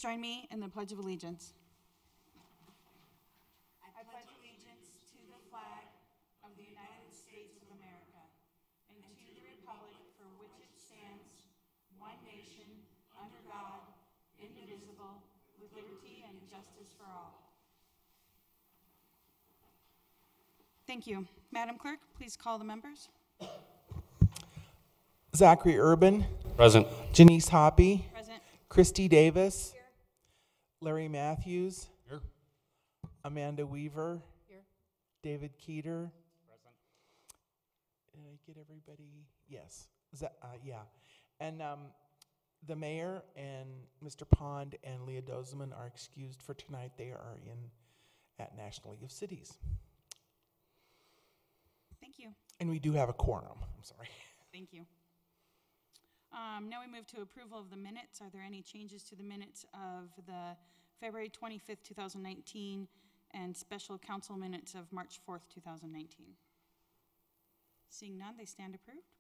Please join me in the Pledge of Allegiance. I pledge allegiance to the flag of the United States of America and to the republic for which it stands, one nation, under God, indivisible, with liberty and justice for all. Thank you. Madam Clerk, please call the members. Zachary Urban. Present. Janice Hoppy. Present. Christy Davis. Here. Larry Matthews. Here. Amanda Weaver. Here. David Keeter. Present. Did I get everybody? Yes. Yeah. And the mayor and Mr. Pond and Leah Dozeman are excused for tonight. They are at National League of Cities. Thank you. And we do have a quorum. I'm sorry. Thank you. Now we move to approval of the minutes. Are there any changes to the minutes of the February 25th, 2019 and special council minutes of March 4th, 2019? Seeing none, they stand approved.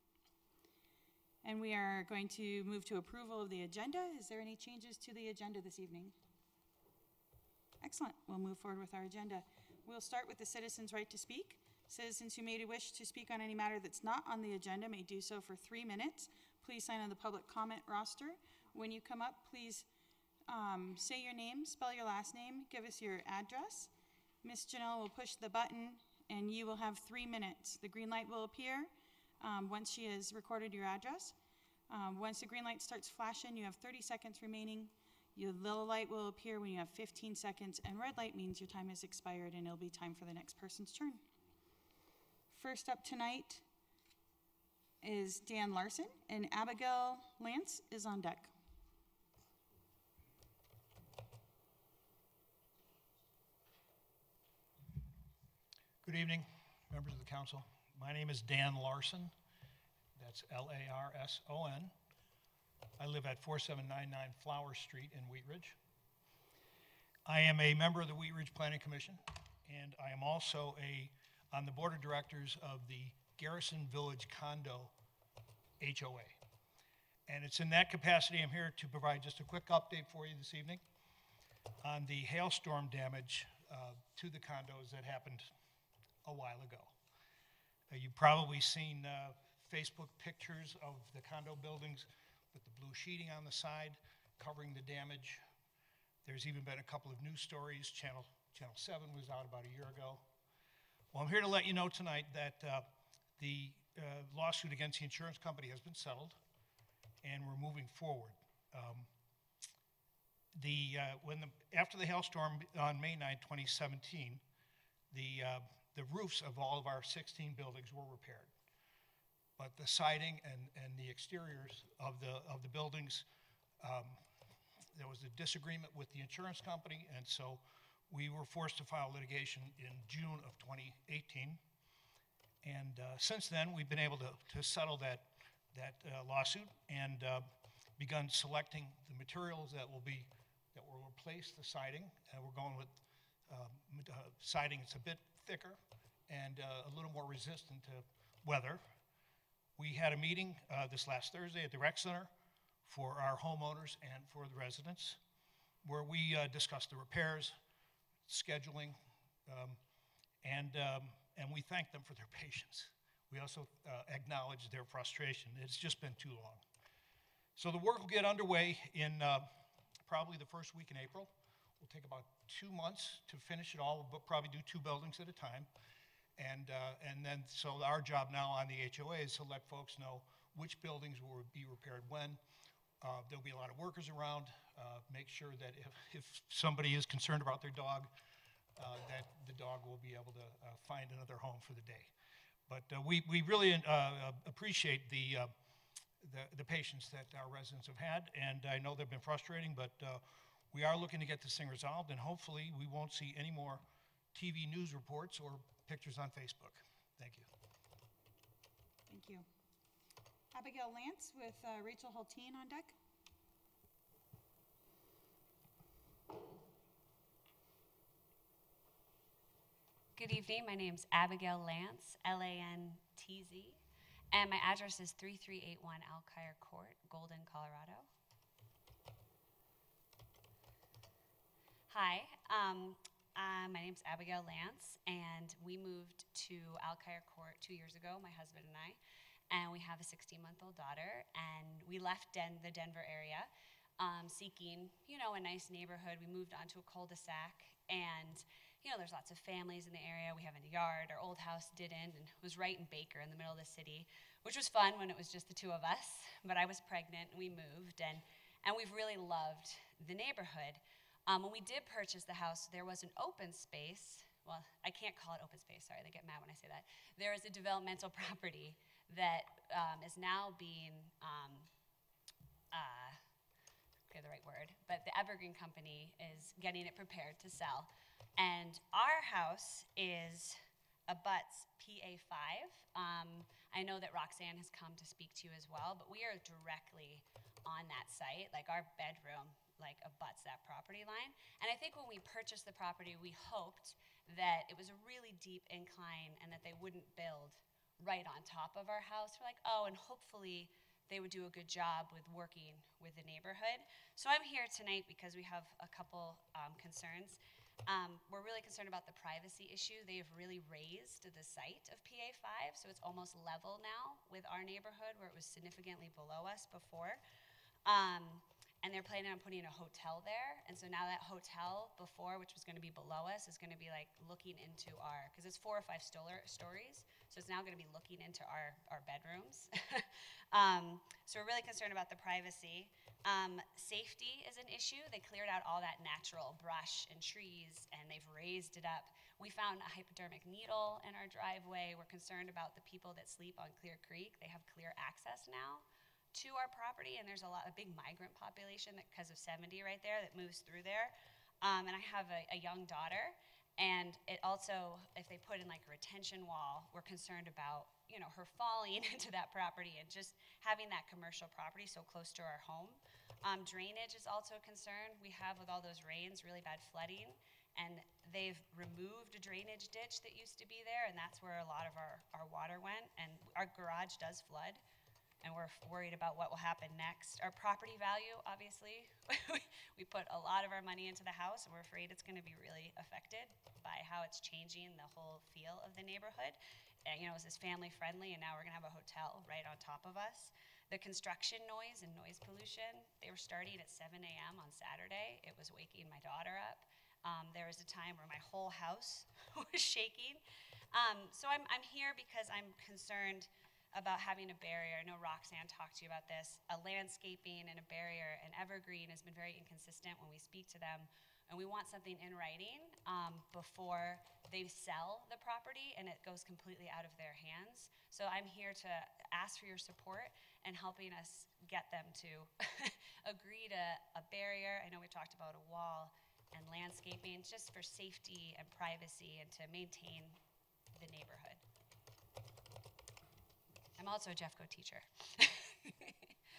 And we are going to move to approval of the agenda. Is there any changes to the agenda this evening? Excellent. We'll move forward with our agenda. We'll start with the citizens' right to speak. Citizens who may wish to speak on any matter that's not on the agenda may do so for 3 minutes. Please sign on the public comment roster. When you come up, please say your name, spell your last name, give us your address. Ms. Janelle will push the button and you will have 3 minutes. The green light will appear once she has recorded your address. Once the green light starts flashing, you have 30 seconds remaining. Your little light will appear when you have 15 seconds, and red light means your time has expired and it'll be time for the next person's turn. First up tonight is Dan Larson, and Abigail Lance is on deck. Good evening, members of the council. My name is Dan Larson. That's L-A-R-S-O-N. I live at 4799 Flower Street in Wheat Ridge. I am a member of the Wheat Ridge Planning Commission, and I am also on the board of directors of the Garrison Village Condo HOA. And it's in that capacity I'm here to provide just a quick update for you this evening on the hailstorm damage to the condos that happened a while ago. You've probably seen Facebook pictures of the condo buildings with the blue sheeting on the side covering the damage. There's even been a couple of news stories. Channel 7 was out about a year ago. Well, I'm here to let you know tonight that the lawsuit against the insurance company has been settled, and we're moving forward. After the hailstorm on May 9, 2017, the roofs of all of our 16 buildings were repaired, but the siding and the exteriors of the buildings, there was a disagreement with the insurance company, and so we were forced to file litigation in June of 2018. And since then, we've been able to settle that lawsuit and begun selecting the materials that will replace the siding. We're going with siding that's a bit thicker and a little more resistant to weather. We had a meeting this last Thursday at the Rec Center for our homeowners and for the residents, where we discussed the repairs, scheduling, and we thank them for their patience. We also acknowledge their frustration. It's just been too long. So the work will get underway in probably the first week in April. We'll take about 2 months to finish it all. We'll probably do 2 buildings at a time. And then, so our job now on the HOA is to let folks know which buildings will be repaired when. There'll be a lot of workers around. Make sure that if somebody is concerned about their dog, that the dog will be able to find another home for the day. But we really appreciate the patience that our residents have had, and I know they've been frustrating, but we are looking to get this thing resolved, and hopefully we won't see any more TV news reports or pictures on Facebook. Thank you. Thank you. Abigail Lance with Rachel Hulteen on deck. Good evening. My name's Abigail Lance, L-A-N-T-Z, and my address is 3381 Alkire Court, Golden, Colorado. Hi, my name's Abigail Lance, and we moved to Alkire Court 2 years ago, my husband and I, and we have a 16-month-old daughter, and we left the Denver area seeking, a nice neighborhood. We moved onto a cul-de-sac, and, there's lots of families in the area. We have a yard. Our old house didn't, and it was right in Baker in the middle of the city, which was fun when it was just the two of us, but I was pregnant, and we moved, and we've really loved the neighborhood. When we did purchase the house, there was an open space. Well, I can't call it open space, sorry, they get mad when I say that. There is a developmental property that is now being, the right word, but the Evergreen Company is getting it prepared to sell. And our house abuts PA5. I know that Roxanne has come to speak to you as well, but we are directly on that site. Like our bedroom abuts that property line. And I think when we purchased the property, we hoped that it was a really deep incline and that they wouldn't build right on top of our house. We're like, oh, and hopefully they would do a good job with working with the neighborhood. So I'm here tonight because we have a couple concerns. We're really concerned about the privacy issue. They have really raised the site of PA5, so it's almost level now with our neighborhood where it was significantly below us before. And they're planning on putting a hotel there. And so now that hotel before, which was going to be below us, is going to be looking into because it's 4 or 5 stories. So it's now going to be looking into our bedrooms. So we're really concerned about the privacy. Safety is an issue. They cleared out all that natural brush and trees, and they've raised it up. We found a hypodermic needle in our driveway. We're concerned about the people that sleep on Clear Creek. They have clear access now to our property, and there's a big migrant population because of 70 right there that moves through there. And I have a young daughter, and it also, if they put in a retention wall, we're concerned about, her falling into that property and just having that commercial property so close to our home. Drainage is also a concern. We have, with all those rains, really bad flooding, and they've removed a drainage ditch that used to be there, and that's where a lot of our water went, and our garage does flood. And we're worried about what will happen next. Our property value, obviously, we put a lot of our money into the house, and we're afraid it's going to be really affected by how it's changing the whole feel of the neighborhood. And, it was this family friendly, and now we're going to have a hotel right on top of us. The construction noise and noise pollution, they were starting at 7 a.m. on Saturday. It was waking my daughter up. There was a time where my whole house was shaking. So I'm here because I'm concerned about having a barrier. I know Roxanne talked to you about this. A landscaping and a barrier, and Evergreen has been very inconsistent when we speak to them, and we want something in writing before they sell the property and it goes completely out of their hands. So I'm here to ask for your support and helping us get them to agree to a barrier. I know we talked about a wall and landscaping just for safety and privacy and to maintain the neighborhood. I'm also a Jeffco teacher.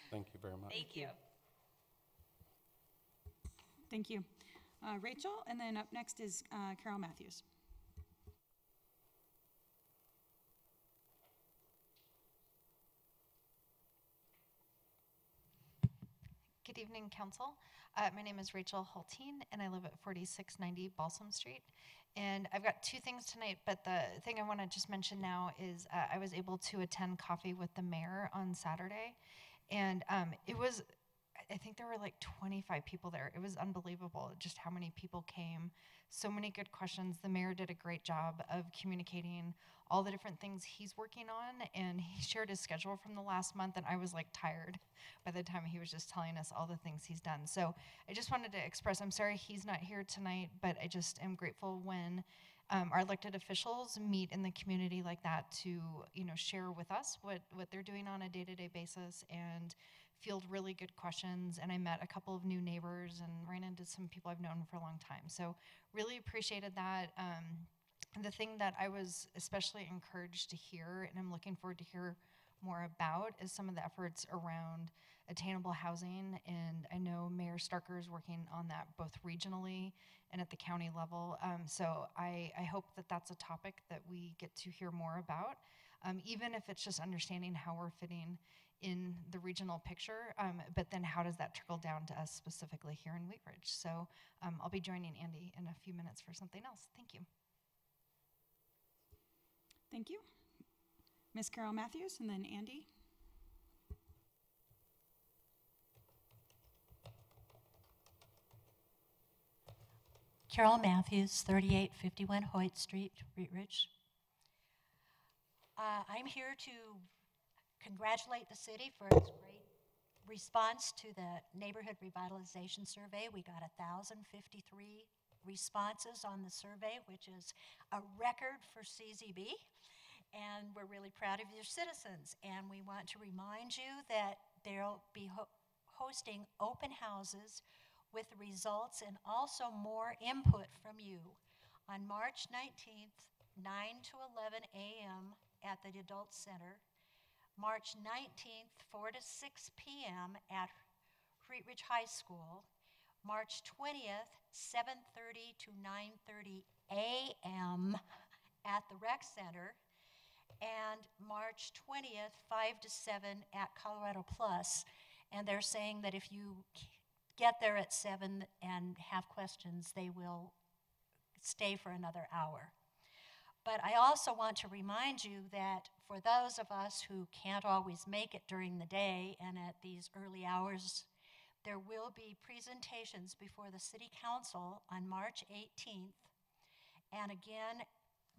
Thank you very much. Thank you. Thank you. Rachel, and then up next is Carol Matthews. Good evening, Council. My name is Rachel Hulteen, and I live at 4690 Balsam Street. And I've got 2 things tonight, but the thing I want to just mention now is I was able to attend coffee with the mayor on Saturday, and it was, I think there were 25 people there. It was unbelievable just how many people came. So many good questions. The mayor did a great job of communicating all the different things he's working on, and he shared his schedule from the last month, and I was tired by the time he was just telling us all the things he's done. So I just wanted to express, I'm sorry he's not here tonight, but I just am grateful when our elected officials meet in the community like that to share with us what they're doing on a day-to-day basis and field really good questions. And I met a couple of new neighbors and ran into some people I've known for a long time. So really appreciated that. The thing that I was especially encouraged to hear, and I'm looking forward to hear more about, is some of the efforts around attainable housing. And I know Mayor Starker is working on that both regionally and at the county level. So I hope that that's a topic that we get to hear more about, even if it's just understanding how we're fitting in the regional picture, but then how does that trickle down to us specifically here in Wheat Ridge? So I'll be joining Andy in a few minutes for something else. Thank you. Thank you. Ms. Carol Matthews, and then Andy. Carol Matthews, 3851 Hoyt Street, Wheat Ridge. I'm here to congratulate the city for its great response to the Neighborhood Revitalization Survey. We got 1,053 responses on the survey, which is a record for CZB. And we're really proud of your citizens. And we want to remind you that they'll be hosting open houses with the results and also more input from you on March 19th, 9 to 11 a.m. at the Adult Center, March 19th, 4 to 6 p.m. at Wheat Ridge High School, March 20th, 7:30 to 9:30 a.m. at the Rec Center, and March 20th, 5 to 7 at Colorado Plus. And they're saying that if you get there at 7 and have questions, they will stay for another hour. But I also want to remind you that for those of us who can't always make it during the day and at these early hours, there will be presentations before the City Council on March 18th, and again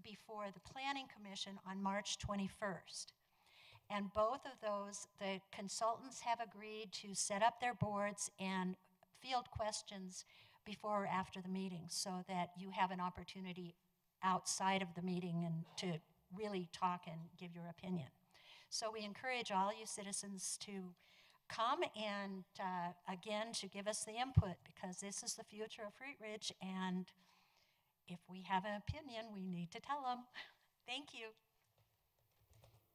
before the Planning Commission on March 21st. And both of those, the consultants have agreed to set up their boards and field questions before or after the meeting so that you have an opportunity outside of the meeting and to really talk and give your opinion. So we encourage all you citizens to come and again to give us the input, because this is the future of Wheat Ridge, and if we have an opinion, we need to tell them. Thank you.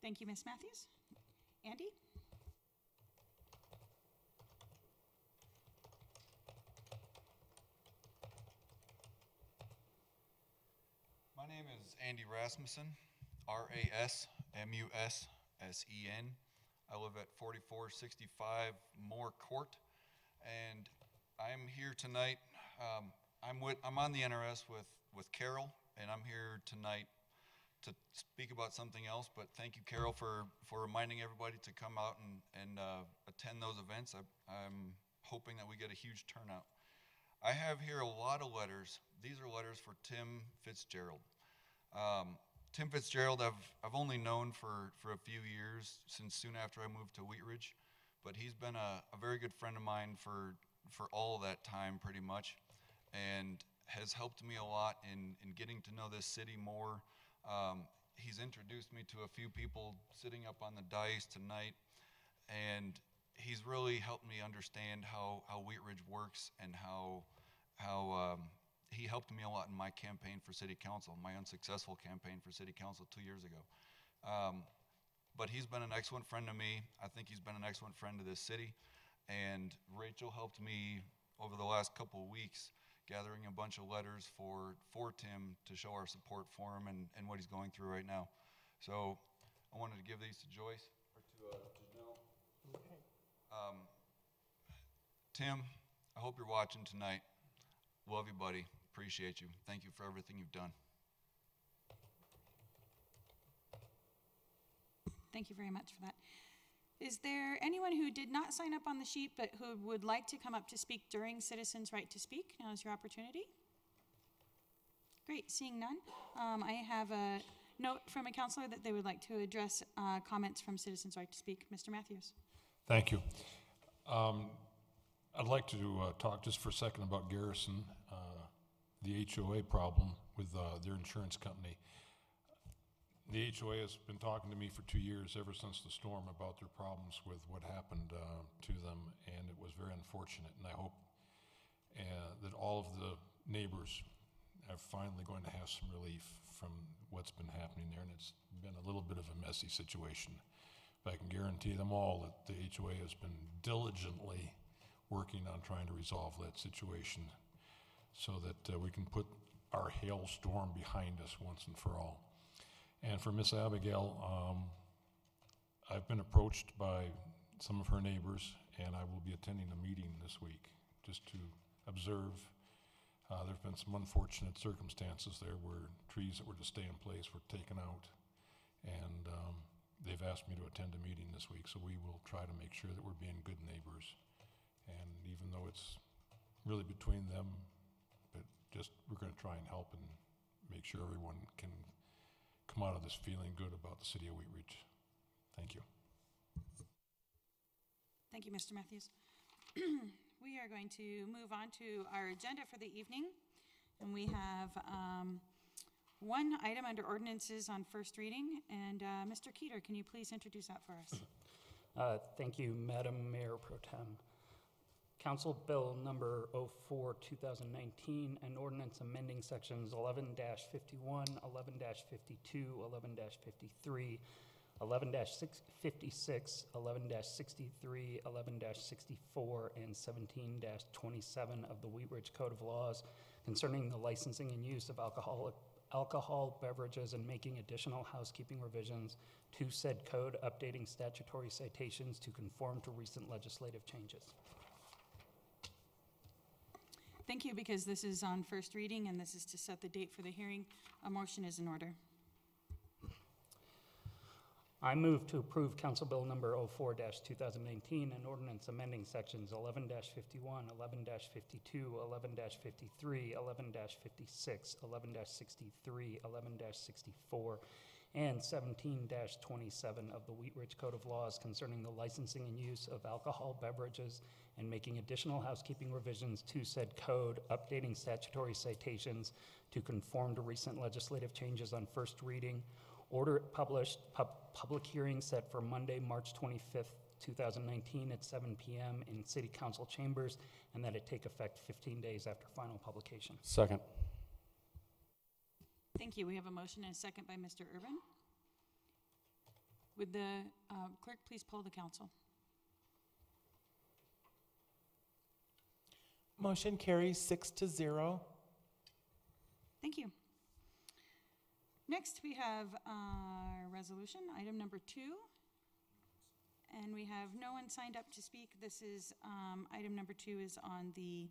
Thank you, Ms. Matthews. Andy? My name is Andy Rasmussen, R-A-S-M-U-S-S-E-N. I live at 4465 Moore Court, and I'm here tonight. I'm on the NRS with Carol, and I'm here tonight to speak about something else, but thank you, Carol, for reminding everybody to come out and attend those events. I'm hoping that we get a huge turnout. I have here a lot of letters. These are letters for Tim Fitzgerald. Tim Fitzgerald I've only known for a few years, since soon after I moved to Wheat Ridge, but he's been a very good friend of mine for all of that time pretty much, and has helped me a lot in getting to know this city more. He's introduced me to a few people sitting up on the dais tonight, and he's really helped me understand how Wheat Ridge works, and how he helped me a lot in my campaign for city council, my unsuccessful campaign for city council 2 years ago. But he's been an excellent friend to me. I think he's been an excellent friend to this city, and Rachel helped me over the last couple of weeks gathering a bunch of letters for Tim to show our support for him and what he's going through right now. So I wanted to give these to Joyce, or to Janelle. Okay. Tim, I hope you're watching tonight. Love you, buddy. Appreciate you. Thank you for everything you've done. Thank you very much for that. Is there anyone who did not sign up on the sheet but who would like to come up to speak during Citizens' Right to Speak? Now is your opportunity. Great, seeing none. I have a note from a counselor that they would like to address comments from Citizens' Right to Speak. Mr. Matthews. Thank you. I'd like to talk just for a second about Garrison, the HOA problem with their insurance company. The HOA has been talking to me for 2 years, ever since the storm, about their problems with what happened to them, and it was very unfortunate. And I hope that all of the neighbors are finally going to have some relief from what's been happening there, and it's been a little bit of a messy situation. But I can guarantee them all that the HOA has been diligently working on trying to resolve that situation so that we can put our hailstorm behind us once and for all. And for Miss Abigail, I've been approached by some of her neighbors, and I will be attending a meeting this week just to observe. There've been some unfortunate circumstances there where trees that were to stay in place were taken out, and they've asked me to attend a meeting this week, so we will try to make sure that we're being good neighbors. And even though it's really between them, but just we're going to try and help and make sure everyone can come out of this feeling good about the city of Wheat Ridge. Thank you. Thank you, Mr. Matthews. We are going to move on to our agenda for the evening. And we have one item under ordinances on first reading. And Mr. Keeter, can you please introduce that for us? Thank you, Madam Mayor Pro Tem. Council Bill Number 04, 2019, an ordinance amending sections 11-51, 11-52, 11-53, 11-56, 11-63, 11-64, and 17-27 of the Wheat Ridge Code of Laws concerning the licensing and use of alcohol beverages and making additional housekeeping revisions to said code, updating statutory citations to conform to recent legislative changes. Thank you, because this is on first reading and this is to set the date for the hearing. A motion is in order. I move to approve Council Bill Number 04-2019, an ordinance amending sections 11-51, 11-52, 11-53, 11-56, 11-63, 11-64, and 17-27 of the Wheat Ridge Code of Laws concerning the licensing and use of alcohol beverages and making additional housekeeping revisions to said code, updating statutory citations to conform to recent legislative changes on first reading, order published, public hearing set for Monday, March 25th, 2019 at 7 p.m. in City Council chambers, and that it take effect 15 days after final publication. Second. Thank you. We have a motion and a second by Mr. Urban. Would the clerk please poll the council? Motion carries 6-0. Thank you. Next, we have our resolution, item number 2. And we have no one signed up to speak. This is, item number 2 is on the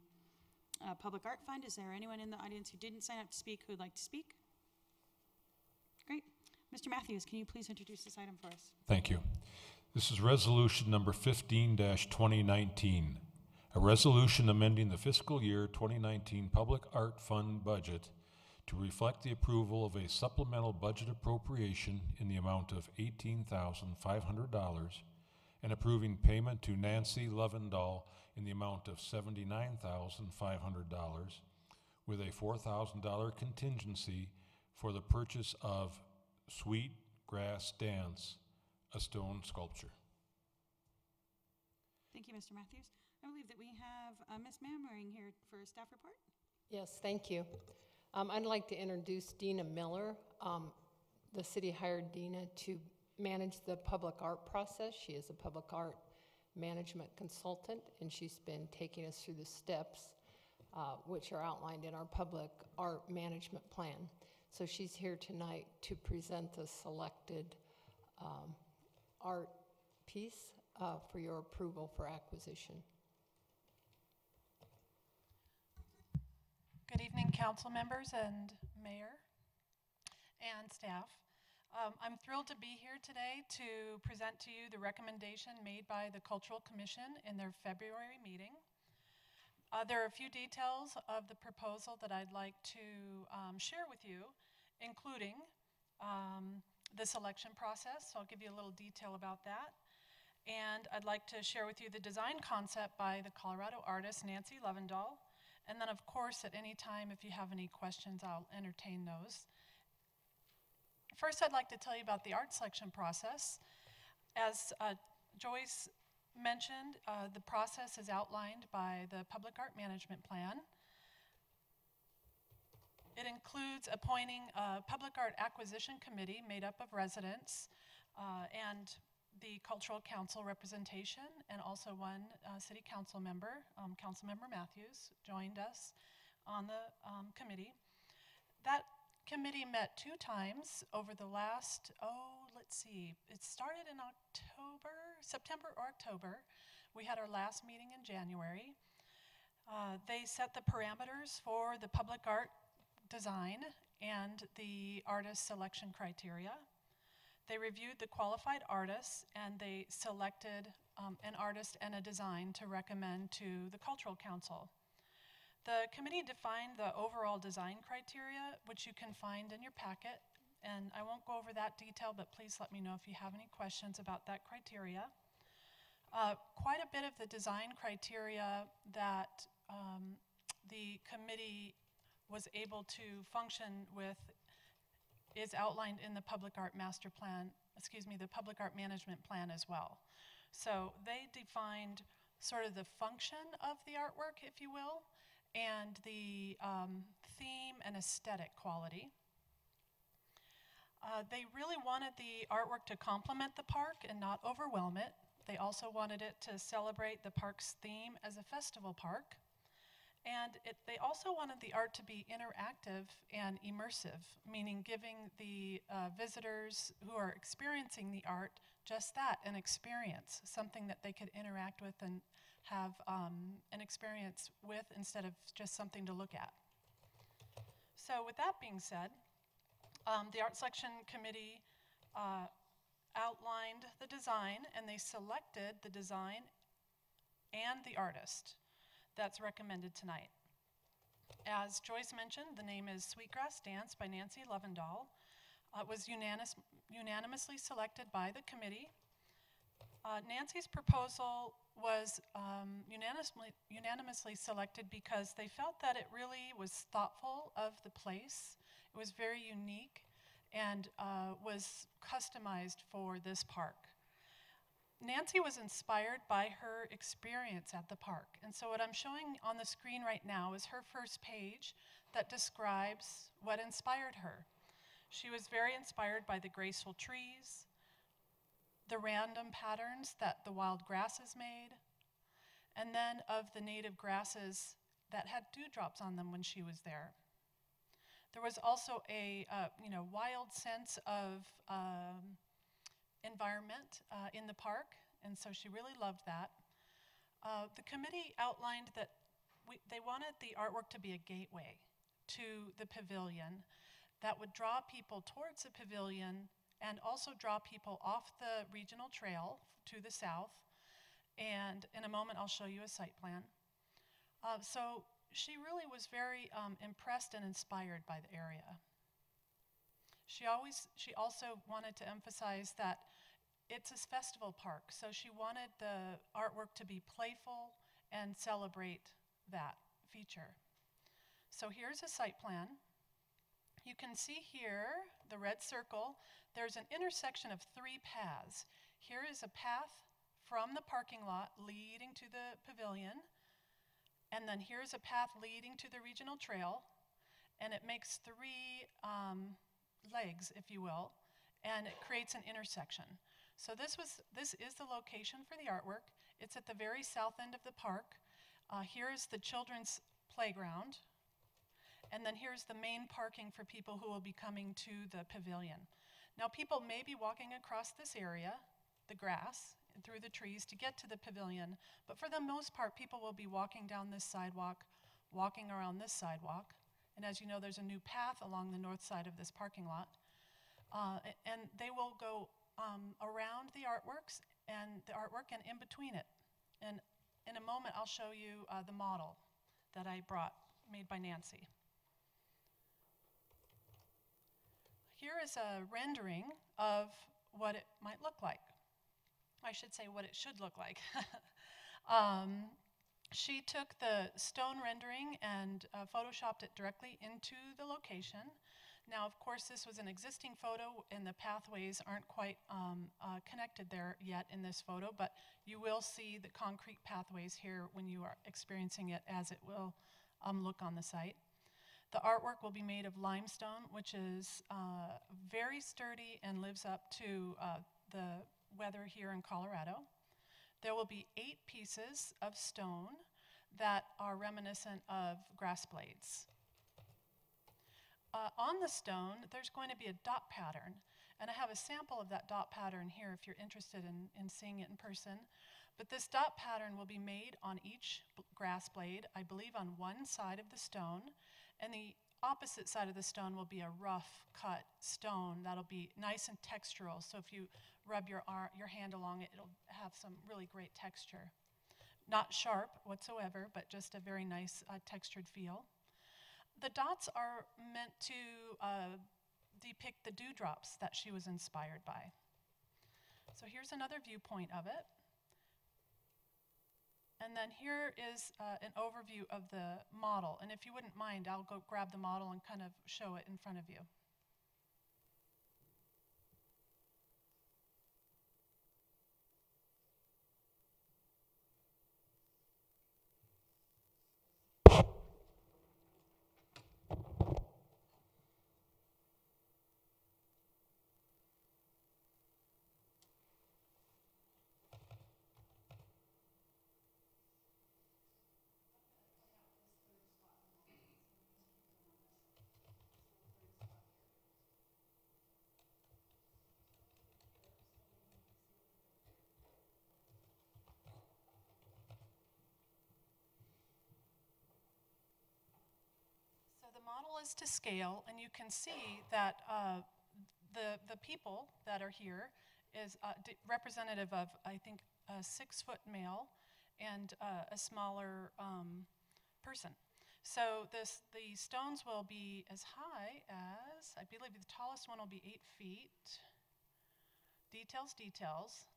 Public Art Fund. Is there anyone in the audience who didn't sign up to speak who would like to speak? Great. Mr. Matthews, can you please introduce this item for us? Thank you. This is resolution number 15-2019, a resolution amending the fiscal year 2019 Public Art Fund budget to reflect the approval of a supplemental budget appropriation in the amount of $18,500 and approving payment to Nancy Lovendahl in the amount of $79,500 with a $4,000 contingency for the purchase of Sweet Grass Dance, a stone sculpture. Thank you, Mr. Matthews. I believe that we have Ms. Manwaring here for a staff report. Yes, thank you. I'd like to introduce Dina Miller. The city hired Dina to manage the public art process. She is a public art management consultant, and she's been taking us through the steps which are outlined in our public art management plan. So she's here tonight to present the selected art piece for your approval for acquisition. Good evening, council members and mayor and staff. I'm thrilled to be here today to present to you the recommendation made by the Cultural Commission in their February meeting. There are a few details of the proposal that I'd like to share with you, including the selection process. So I'll give you a little detail about that. And I'd like to share with you the design concept by the Colorado artist Nancy Lovendahl. And then, of course, at any time, if you have any questions, I'll entertain those. First, I'd like to tell you about the art selection process. As Joyce mentioned, the process is outlined by the Public Art Management Plan. It includes appointing a Public Art Acquisition Committee made up of residents and the Cultural Council representation, and also one city council member, Councilmember Matthews, joined us on the committee. That committee met 2 times over the last, let's see, it started in September or October. We had our last meeting in January. They set the parameters for the public art design and the artist selection criteria. They reviewed the qualified artists and they selected an artist and a design to recommend to the Cultural Council. The committee defined the overall design criteria, which you can find in your packet, and I won't go over that detail, but please let me know if you have any questions about that criteria. Quite a bit of the design criteria that the committee was able to function with is outlined in the public art master plan, the public art management plan as well. So they defined sort of the function of the artwork, if you will, and the theme and aesthetic quality. They really wanted the artwork to complement the park and not overwhelm it. They also wanted it to celebrate the park's theme as a festival park. And they also wanted the art to be interactive and immersive, meaning giving the visitors who are experiencing the art just that, an experience, something that they could interact with and have an experience with instead of just something to look at. So with that being said, the Art Selection Committee outlined the design and they selected the design and the artist that's recommended tonight. As Joyce mentioned, the name is Sweetgrass Dance by Nancy Lovendahl. It was unanimously selected by the committee. Nancy's proposal was unanimously selected because they felt that it really was thoughtful of the place. It was very unique and was customized for this park. Nancy was inspired by her experience at the park. And so what I'm showing on the screen right now is her first page that describes what inspired her. She was very inspired by the graceful trees, the random patterns that the wild grasses made, and then of the native grasses that had dewdrops on them when she was there. There was also a wild sense of environment in the park, and so she really loved that. The committee outlined that they wanted the artwork to be a gateway to the pavilion that would draw people towards the pavilion and also draw people off the regional trail to the south. And in a moment, I'll show you a site plan. So she really was very impressed and inspired by the area. She also wanted to emphasize that it's a festival park, so she wanted the artwork to be playful and celebrate that feature. So here's a site plan. You can see here, the red circle, there's an intersection of 3 paths. Here is a path from the parking lot leading to the pavilion, and then here's a path leading to the regional trail, and it makes 3 legs, if you will, and it creates an intersection. So this is the location for the artwork. It's at the very south end of the park. Here is the children's playground, and then here's the main parking for people who will be coming to the pavilion. Now people may be walking across this area, the grass, and through the trees to get to the pavilion, but for the most part people will be walking down this sidewalk, walking around this sidewalk, and as you know there's a new path along the north side of this parking lot, and they will go around the artworks and in between it. And in a moment I'll show you the model that I brought, made by Nancy. Here is a rendering of what it might look like. I should say what it should look like. She took the stone rendering and photoshopped it directly into the location. Now, of course, this was an existing photo, and the pathways aren't quite connected there yet in this photo, but you will see the concrete pathways here when you are experiencing it as it will look on the site. The artwork will be made of limestone, which is very sturdy and lives up to the weather here in Colorado. There will be 8 pieces of stone that are reminiscent of grass blades. On the stone, there's going to be a dot pattern, And I have a sample of that dot pattern here if you're interested in seeing it in person. But this dot pattern will be made on each grass blade, I believe on one side of the stone, and the opposite side of the stone will be a rough cut stone that'll be nice and textural. So if you rub your hand along it, it'll have some really great texture. Not sharp whatsoever, but just a very nice textured feel. The dots are meant to depict the dewdrops that she was inspired by. So here's another viewpoint of it. And then here is an overview of the model. And if you wouldn't mind, I'll go grab the model and kind of show it in front of you. The model is to scale, and you can see that the people that are here is representative of, I think, a 6-foot male and a smaller person. So the stones will be as high as, I believe the tallest one will be 8 feet. Details, details.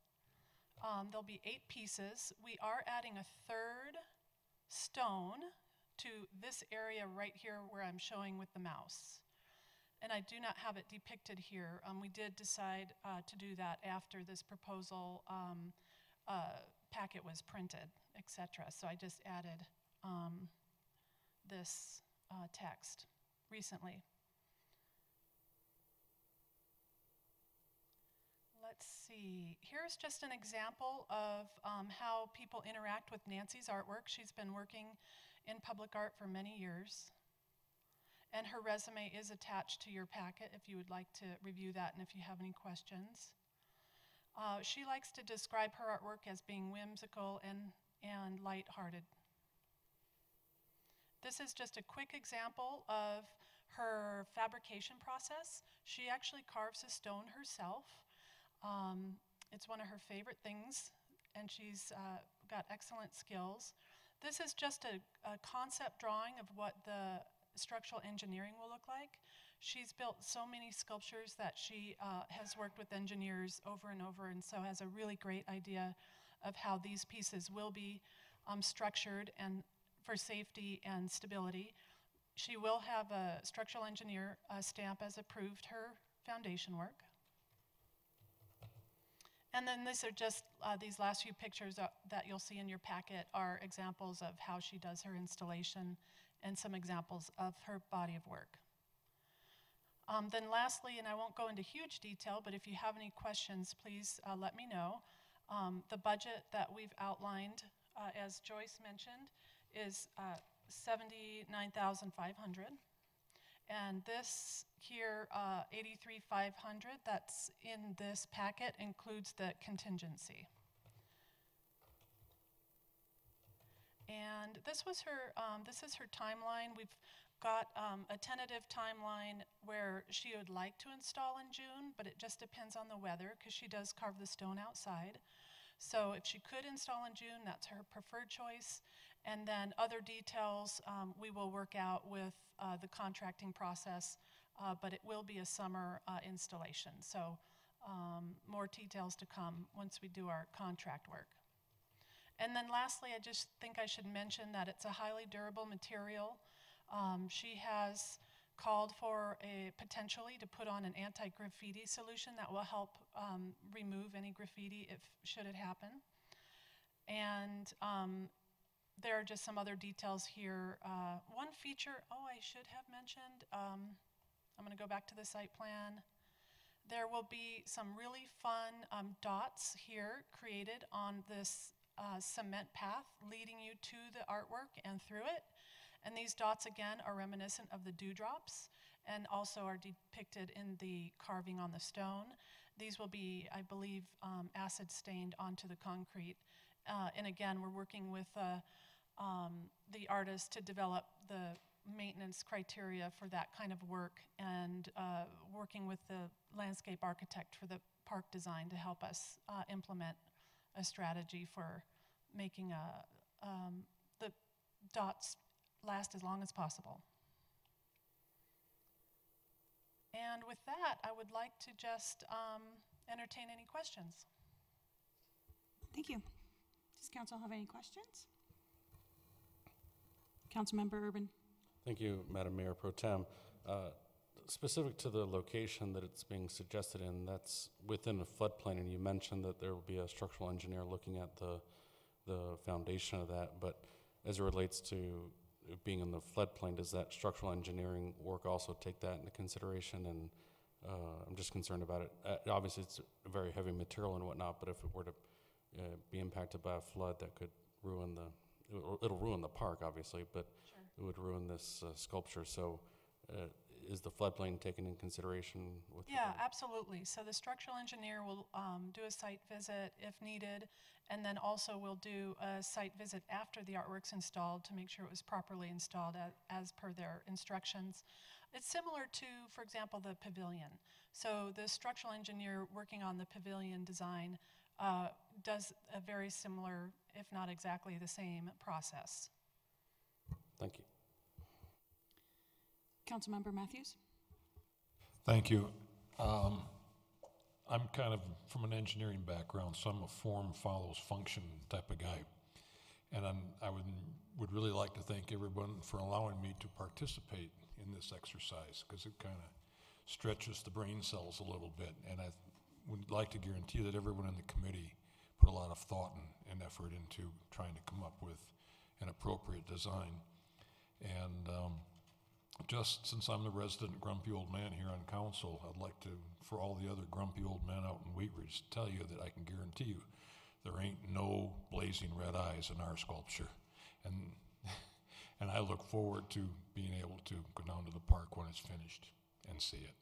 There'll be 8 pieces. We are adding a 3rd stone to this area right here where I'm showing with the mouse. And I do not have it depicted here. We did decide to do that after this proposal packet was printed, etc. So I just added this text recently. Let's see. Here's just an example of how people interact with Nancy's artwork. She's been working in public art for many years. And her resume is attached to your packet if you would like to review that and if you have any questions. She likes to describe her artwork as being whimsical and lighthearted. This is just a quick example of her fabrication process. She actually carves a stone herself. It's one of her favorite things, and she's got excellent skills. This is just a concept drawing of what the structural engineering will look like. She's built so many sculptures that she has worked with engineers over and over, and so has a really great idea of how these pieces will be structured and for safety and stability. She will have a structural engineer stamp as approved her foundation work. And then these are just, these last few pictures that you'll see in your packet are examples of how she does her installation and some examples of her body of work. Then lastly, and I won't go into huge detail, but if you have any questions, please let me know. The budget that we've outlined, as Joyce mentioned, is $79,500. And this here, $83,500, that's in this packet, includes the contingency. And this was her, this is her timeline. We've got a tentative timeline where she would like to install in June, but it just depends on the weather because she does carve the stone outside. So if she could install in June, that's her preferred choice. And then other details we will work out with the contracting process, but it will be a summer installation. So more details to come once we do our contract work. And then lastly, I just think I should mention that it's a highly durable material. She has called for potentially to put on an anti-graffiti solution that will help remove any graffiti should it happen. And there are just some other details here. One feature, I should have mentioned, I'm going to go back to the site plan. There will be some really fun dots here created on this cement path leading you to the artwork and through it. And these dots, again, are reminiscent of the dewdrops. and also are depicted in the carving on the stone. These will be, I believe, acid stained onto the concrete. And again, we're working with the artist to develop the maintenance criteria for that kind of work, and working with the landscape architect for the park design to help us implement a strategy for making the dots last as long as possible. And with that, I would like to just entertain any questions. Thank you. Does council have any questions? Councilmember Urban. Thank you, Madam Mayor Pro Tem. Specific to the location that it's being suggested in, that's within a floodplain, and you mentioned that there will be a structural engineer looking at the foundation of that, but as it relates to it being in the floodplain, does that structural engineering work also take that into consideration? And I'm just concerned about it. Obviously, it's a very heavy material and whatnot, but if it were to be impacted by a flood, that could ruin it'll ruin the park, obviously, but Sure. it would ruin this sculpture. So is the floodplain taken in consideration with Yeah, absolutely. So the structural engineer will do a site visit if needed, and then also will do a site visit after the artwork's installed to make sure it was properly installed as per their instructions. It's similar to, for example, the pavilion. So the structural engineer working on the pavilion design does a very similar, if not exactly the same, process. Thank you. Councilmember Matthews. Thank you. I'm kind of from an engineering background, so I'm a form follows function type of guy. And I would really like to thank everyone for allowing me to participate in this exercise, because it kind of stretches the brain cells a little bit. And I would like to guarantee that everyone in the committee put a lot of thought and effort into trying to come up with an appropriate design. And just since I'm the resident grumpy old man here on council, I'd like to, for all the other grumpy old men out in Wheat Ridge, tell you that I can guarantee you there ain't no blazing red eyes in our sculpture. And I look forward to being able to go down to the park when it's finished and see it.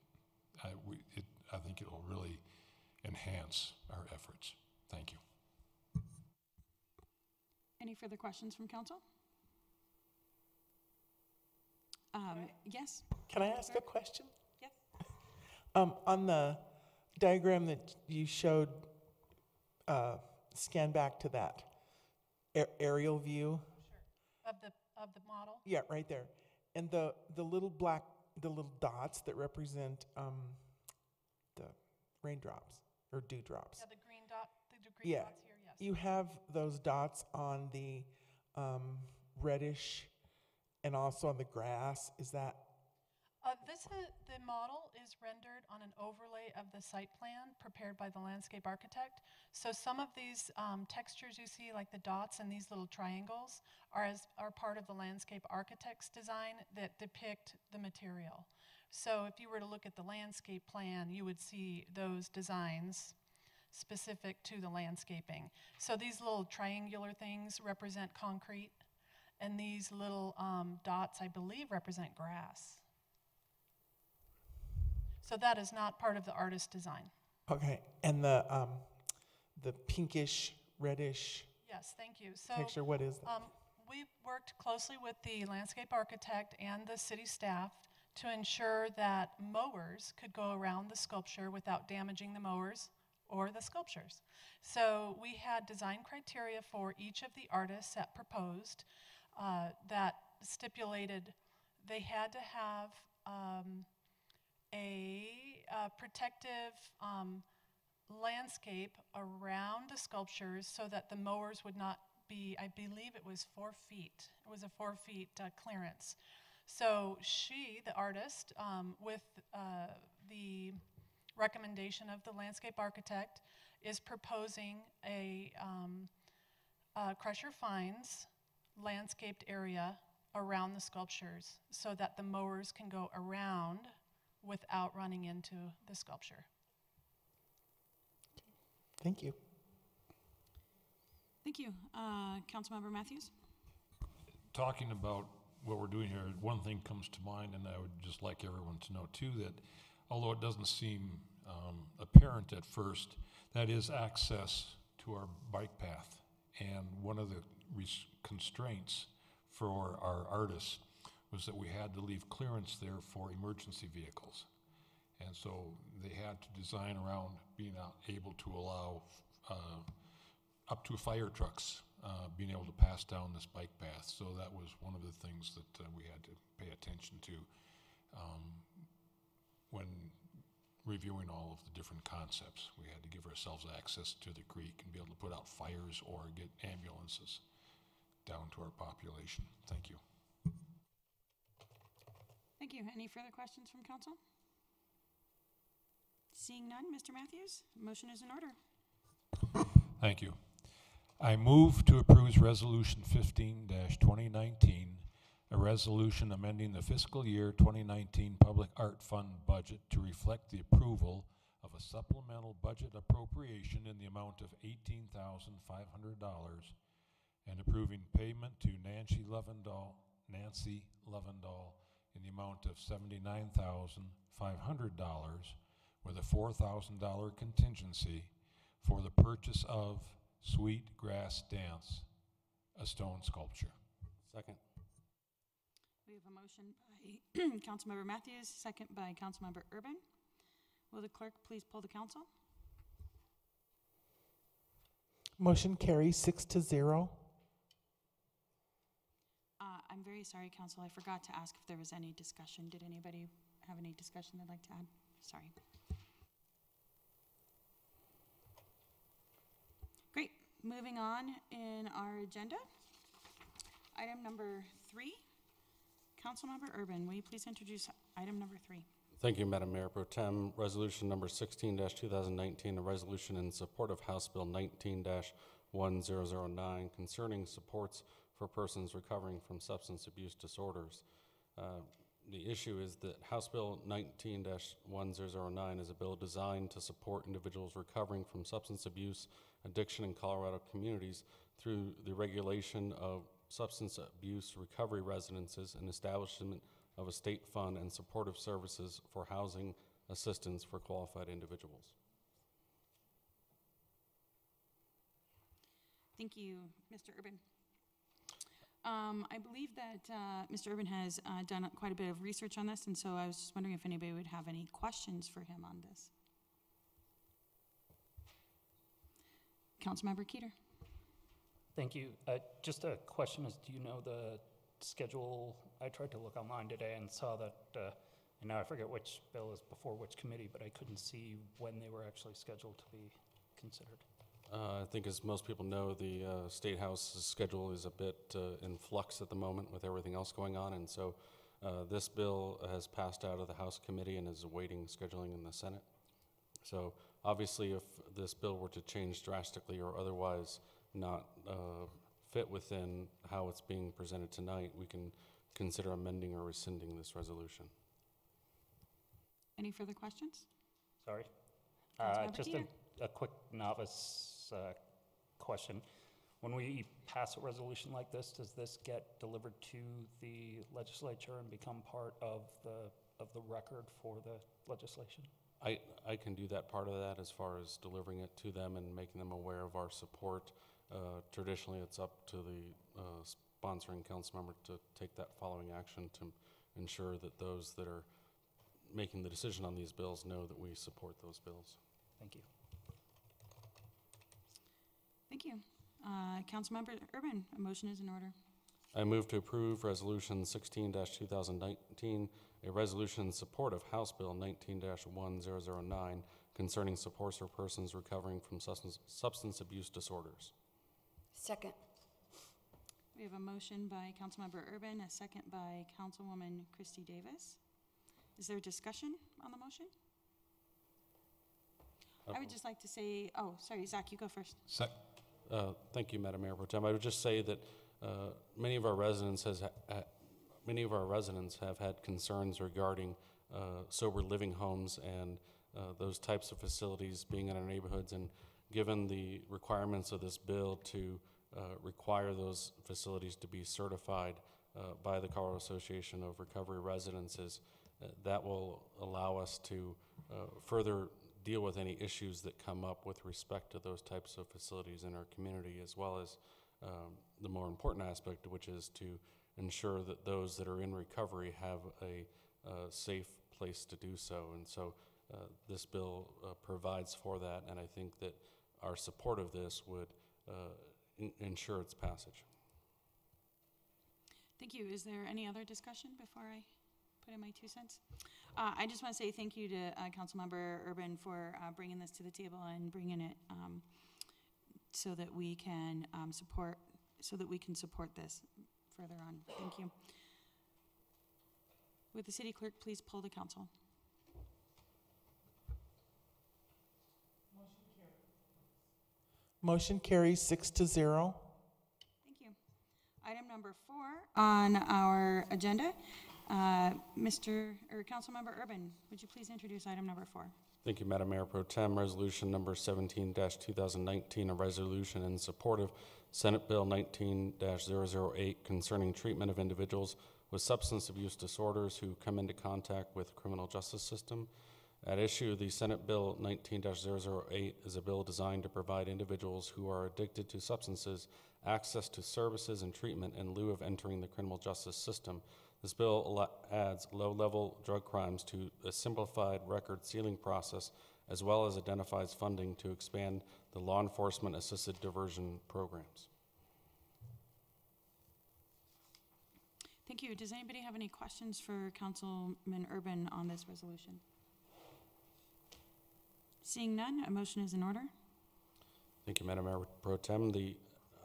I think it'll really enhance our efforts. Thank you. Any further questions from council? Yes. Can I ask a question? Yes. On the diagram that you showed, scan back to that aerial view. Sure. Of the model? Yeah, right there. And the little dots that represent the raindrops or dewdrops. Yeah, the green dots here, yes. You have those dots on the reddish and also on the grass. Is that? The model is rendered on an overlay of the site plan prepared by the landscape architect. So some of these textures you see, like the dots and these little triangles, are part of the landscape architect's design that depict the material. So if you were to look at the landscape plan, you would see those designs specific to the landscaping. So these little triangular things represent concrete, and these little dots, I believe, represent grass. So that is not part of the artist's design. Okay, and the pinkish, reddish Yes, thank you. So texture, what is that? we worked closely with the landscape architect and the city staff to ensure that mowers could go around the sculpture without damaging the mowers or the sculptures. So we had design criteria for each of the artists that proposed that stipulated they had to have a protective landscape around the sculptures so that the mowers would not be, I believe it was 4 feet. It was a 4 feet clearance. So she, the artist, with the recommendation of the landscape architect, is proposing a Crusher Fines landscaped area around the sculptures so that the mowers can go around without running into the sculpture. Thank you. Thank you. Councilmember Matthews? Talking about what we're doing here, one thing comes to mind, and I would just like everyone to know too, that although it doesn't seem apparent at first, that is access to our bike path. And one of the constraints for our artists was that we had to leave clearance there for emergency vehicles. And so they had to design around being able to allow up to fire trucks being able to pass down this bike path. So that was one of the things that we had to pay attention to when reviewing all of the different concepts. We had to give ourselves access to the creek and be able to put out fires or get ambulances down to our population. Thank you. Thank you. Any further questions from council? Seeing none, Mr. Matthews, motion is in order. Thank you. I move to approve Resolution 15-2019, a resolution amending the fiscal year 2019 Public Art Fund budget to reflect the approval of a supplemental budget appropriation in the amount of $18,500 and approving payment to Nancy Levendahl in the amount of $79,500 with a $4,000 contingency for the purchase of Sweet Grass Dance, a stone sculpture. Second. We have a motion by Councilmember Matthews, second by Councilmember Urban. Will the clerk please poll the council? Motion carries 6-0. I'm very sorry, council. I forgot to ask if there was any discussion. Did anybody have any discussion they'd like to add? Sorry. Great. Moving on in our agenda. Item number 3. Councilmember Urban, will you please introduce item number 3? Thank you, Madam Mayor Pro Tem. Resolution number 16-2019, a resolution in support of House Bill 19-1009 concerning supports for persons recovering from substance abuse disorders. The issue is that House Bill 19-1009 is a bill designed to support individuals recovering from substance abuse addiction in Colorado communities through the regulation of substance abuse recovery residences and establishment of a state fund and supportive services for housing assistance for qualified individuals. Thank you, Mr. Urban. I believe that Mr. Urban has done quite a bit of research on this, and so I was just wondering if anybody would have any questions for him on this. Councilmember Keeter. Thank you. Just a question is, do you know the schedule? I tried to look online today and saw that, and now I forget which bill is before which committee, but I couldn't see when they were actually scheduled to be considered. I think as most people know, the State House's schedule is a bit in flux at the moment with everything else going on, and so this bill has passed out of the House committee and is awaiting scheduling in the Senate. So obviously if this bill were to change drastically or otherwise not fit within how it's being presented tonight, we can consider amending or rescinding this resolution. Any further questions? Sorry. Councilmember Just Keeter. a quick novice question. When we pass a resolution like this, does this get delivered to the legislature and become part of the record for the legislation? I can do that part of that as far as delivering it to them and making them aware of our support. Traditionally, it's up to the sponsoring council member to take that following action to ensure that those that are making the decision on these bills know that we support those bills. Thank you. Thank you. Councilmember Urban, a motion is in order. I move to approve Resolution 16-2019, a resolution in support of House Bill 19-1009 concerning supports for persons recovering from substance abuse disorders. Second. We have a motion by Councilmember Urban, a second by Councilwoman Christy Davis. Is there discussion on the motion? I would just like to say, oh, sorry, Zach, you go first. Thank you, Madam Mayor Pro Tem. I would just say that many of our residents have had concerns regarding sober living homes and those types of facilities being in our neighborhoods. And given the requirements of this bill to require those facilities to be certified, by the Colorado Association of Recovery Residences. That will allow us to further deal with any issues that come up with respect to those types of facilities in our community, as well as the more important aspect, which is to ensure that those that are in recovery have a safe place to do so. And so this bill provides for that, and I think that our support of this would ensure its passage. Thank you. Is there any other discussion before I put in my 2 cents? I just want to say thank you to Councilmember Urban for bringing this to the table and bringing it so that we can support this further on. Thank you. Would the city clerk please poll the council? Motion carries 6-0. Thank you. Item number 4 on our agenda. Councilmember Urban, would you please introduce item number 4? Thank you, Madam Mayor Pro Tem. Resolution number 17-2019, a resolution in support of Senate Bill 19-008 concerning treatment of individuals with substance abuse disorders who come into contact with the criminal justice system. At issue, the Senate Bill 19-008 is a bill designed to provide individuals who are addicted to substances access to services and treatment in lieu of entering the criminal justice system. This bill adds low-level drug crimes to a simplified record sealing process, as well as identifies funding to expand the law enforcement assisted diversion programs. Thank you. Does anybody have any questions for Councilman Urban on this resolution? Seeing none, a motion is in order. Thank you, Madam Mayor Pro Tem.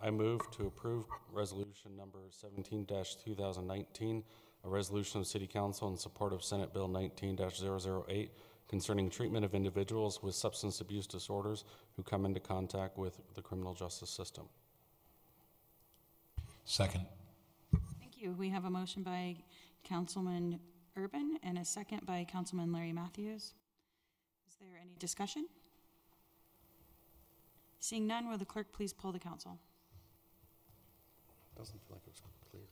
I move to approve resolution number 17-2019, a resolution of the City Council in support of Senate Bill 19-008 concerning treatment of individuals with substance abuse disorders who come into contact with the criminal justice system. Second. Thank you. We have a motion by Councilman Urban and a second by Councilman Larry Matthews. Is there any discussion? Seeing none, will the clerk please poll the council? Doesn't feel like it was clear.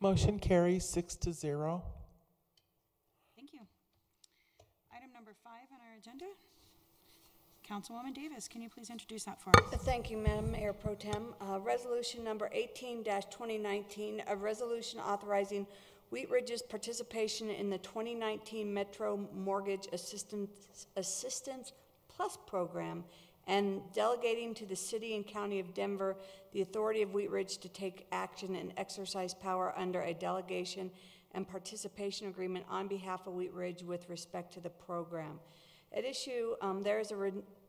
Motion carries 6-0. Thank you. Item number 5 on our agenda. Councilwoman Davis, can you please introduce that for us? Thank you, Madam Mayor Pro Tem. Resolution number 18-2019, a resolution authorizing Wheat Ridge's participation in the 2019 Metro Mortgage Assistance Plus program and delegating to the City and County of Denver the authority of Wheat Ridge to take action and exercise power under a delegation and participation agreement on behalf of Wheat Ridge with respect to the program. At issue,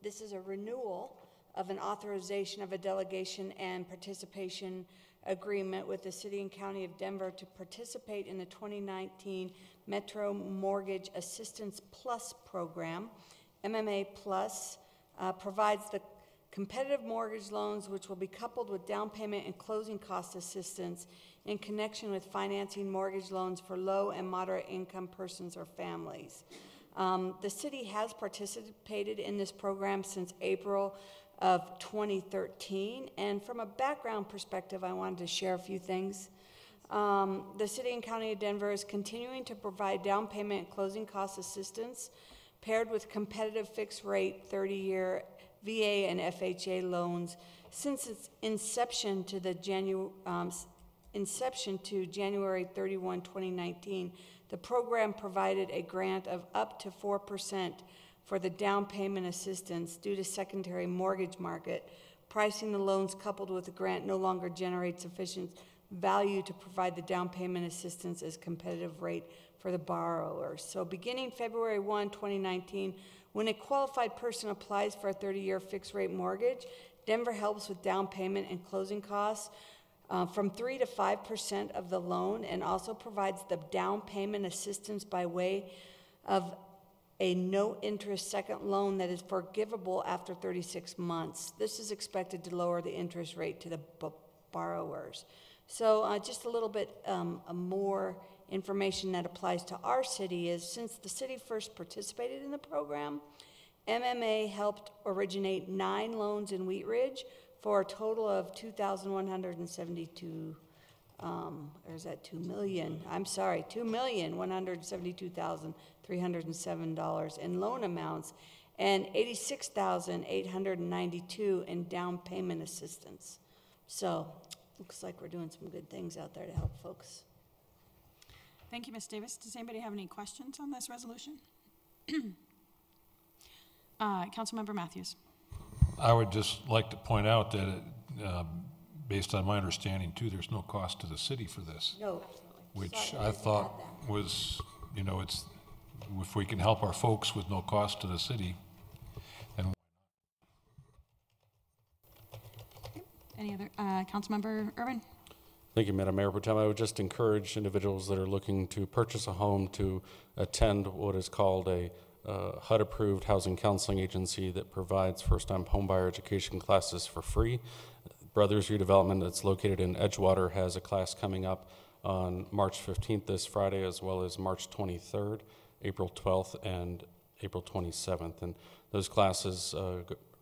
this is a renewal of an authorization of a delegation and participation agreement with the City and County of Denver to participate in the 2019 Metro Mortgage Assistance Plus program. MMA Plus provides the competitive mortgage loans which will be coupled with down payment and closing cost assistance in connection with financing mortgage loans for low and moderate income persons or families. The city has participated in this program since April of 2013, and from a background perspective, I wanted to share a few things. The City and County of Denver is continuing to provide down payment and closing cost assistance paired with competitive fixed rate 30-year VA and FHA loans since its inception to January 31, 2019. The program provided a grant of up to 4% for the down payment assistance due to secondary mortgage market. Pricing the loans coupled with the grant no longer generates sufficient value to provide the down payment assistance as competitive rate for the borrowers. So beginning February 1, 2019, when a qualified person applies for a 30-year fixed rate mortgage, Denver helps with down payment and closing costs from 3 to 5% of the loan, and also provides the down payment assistance by way of a no-interest second loan that is forgivable after 36 months. This is expected to lower the interest rate to the borrowers. So just a little bit more information that applies to our city is, since the city first participated in the program, MMA helped originate 9 loans in Wheat Ridge for a total of $2,172 or is that 2 million? I'm sorry, $2,172,307 in loan amounts and $86,892 in down payment assistance. So, looks like we're doing some good things out there to help folks. Thank you, Ms. Davis. Does anybody have any questions on this resolution? Councilmember Matthews. I would just like to point out that, based on my understanding too, there's no cost to the city for this. No. Which I thought was, you know, it's, if we can help our folks with no cost to the city, then. Any other, Councilmember Urban? Thank you, Madam Mayor Pro Tem. I would just encourage individuals that are looking to purchase a home to attend what is called a HUD-approved housing counseling agency that provides first-time homebuyer education classes for free. Brothers Redevelopment, that's located in Edgewater, has a class coming up on March 15th, this Friday, as well as March 23rd, April 12th, and April 27th. And those classes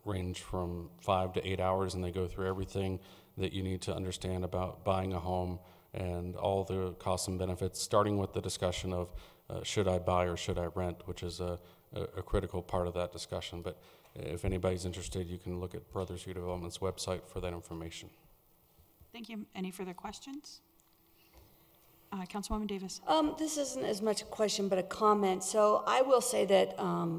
range from 5 to 8 hours, and they go through everything that you need to understand about buying a home and all the costs and benefits, starting with the discussion of should I buy or should I rent, which is a critical part of that discussion. But if anybody's interested, you can look at Brothers Redevelopment's website for that information. Thank you. Any further questions? Councilwoman Davis. This isn't as much a question, but a comment. So I will say that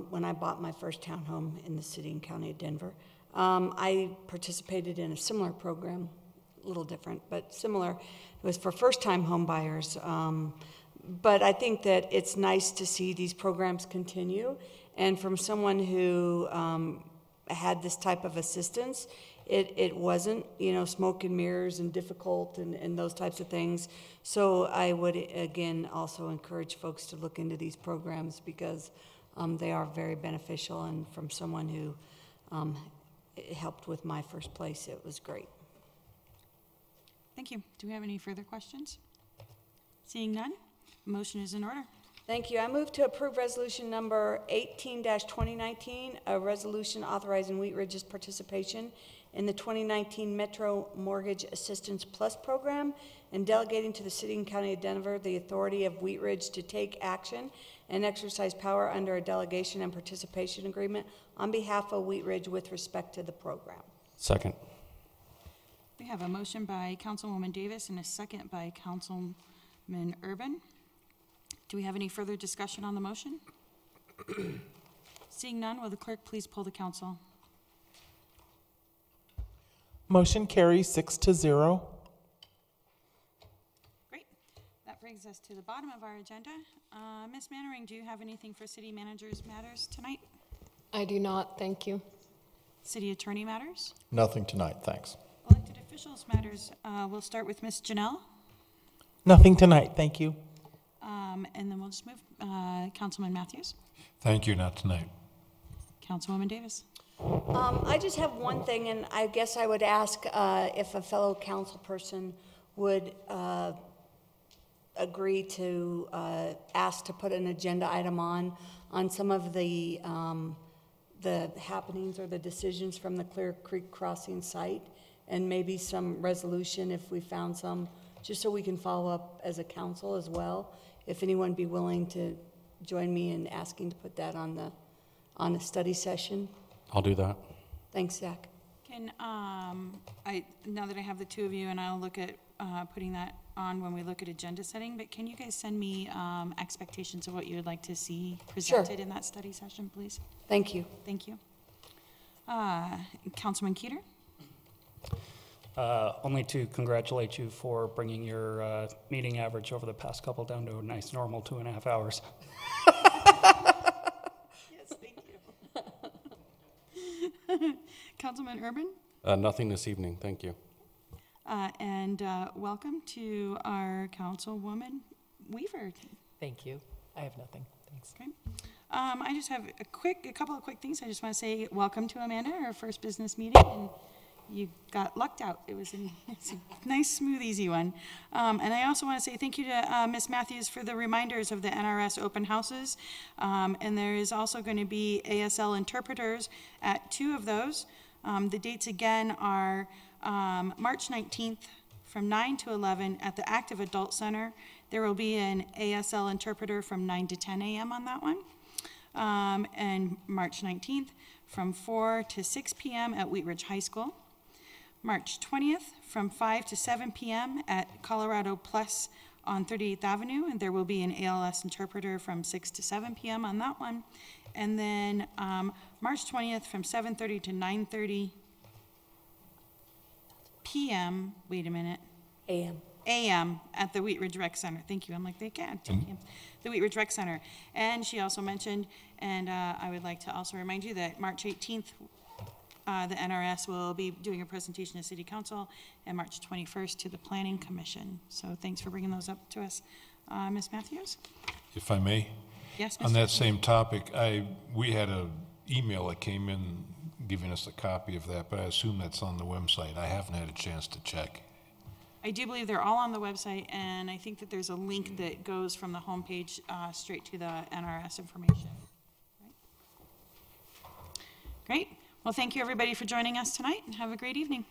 when I bought my first townhome in the city and county of Denver, I participated in a similar program, a little different, but similar. It was for first-time home buyers. But I think that it's nice to see these programs continue. And from someone who had this type of assistance, it wasn't, you know, smoke and mirrors and difficult and those types of things. So I would, again, also encourage folks to look into these programs because they are very beneficial. And from someone who helped with my first place, it was great. Thank you. Do we have any further questions? Seeing none, motion is in order. Thank you. I move to approve resolution number 18-2019, a resolution authorizing Wheat Ridge's participation in the 2019 Metro Mortgage Assistance Plus program and delegating to the City and County of Denver the authority of Wheat Ridge to take action and exercise power under a delegation and participation agreement on behalf of Wheat Ridge with respect to the program. Second. We have a motion by Councilwoman Davis and a second by Councilman Urban. Do we have any further discussion on the motion? Seeing none, will the clerk please poll the council? Motion carries 6-0. Great. That brings us to the bottom of our agenda. Ms. Mannering, do you have anything for city managers matters tonight? I do not, thank you. City attorney matters? Nothing tonight, thanks. Elected officials matters. We'll start with Ms. Janelle. Nothing tonight, thank you. And then we'll just move. Councilman Matthews. Thank you, not tonight. Councilwoman Davis. I just have one thing, and I guess I would ask if a fellow council person would agree to ask to put an agenda item on some of the happenings or the decisions from the Clear Creek Crossing site, and maybe some resolution if we found some, just so we can follow up as a council as well. If anyone be willing to join me in asking to put that on a study session. I'll do that. Thanks, Zach. Can now that I have the two of you, and I'll look at putting that on when we look at agenda setting, but can you guys send me expectations of what you would like to see presented in that study session, please? Thank you. Thank you. Councilman Keeter? Only to congratulate you for bringing your meeting average over the past couple down to a nice normal 2.5 hours. Yes, thank you. Councilman Urban? Nothing this evening, thank you. And welcome to our Councilwoman Weaver. Thank you. I have nothing. Thanks. Okay. I just have a couple of quick things. I just want to say welcome to Amanda, our first business meeting, and you got lucked out. It's a nice, smooth, easy one. And I also want to say thank you to Ms. Matthews for the reminders of the NRS open houses. And there is also going to be ASL interpreters at 2 of those. The dates again are March 19th from 9 to 11 at the Active Adult Center. There will be an ASL interpreter from 9 to 10 a.m. on that one. And March 19th, from 4 to 6 p.m. at Wheat Ridge High School. March 20th, from 5 to 7 p.m. at Colorado Plus on 38th Avenue, and there will be an ALS interpreter from 6 to 7 p.m. on that one. And then March 20th, from 7:30 to 9:30 p.m., wait a minute. A.m. at the Wheat Ridge Rec Center. Thank you. I'm like, they can't. The Wheat Ridge Rec Center. And she also mentioned, and I would like to also remind you that March 18th, the NRS will be doing a presentation to City Council, and March 21st to the Planning Commission. So thanks for bringing those up to us. Ms. Matthews? If I may? Yes, Mr. On that same topic, we had an email that came in giving us a copy of that, but I assume that's on the website. I haven't had a chance to check. I do believe they're all on the website, and I think that there's a link that goes from the homepage straight to the NRS information. Great. Well, thank you, everybody, for joining us tonight, and have a great evening.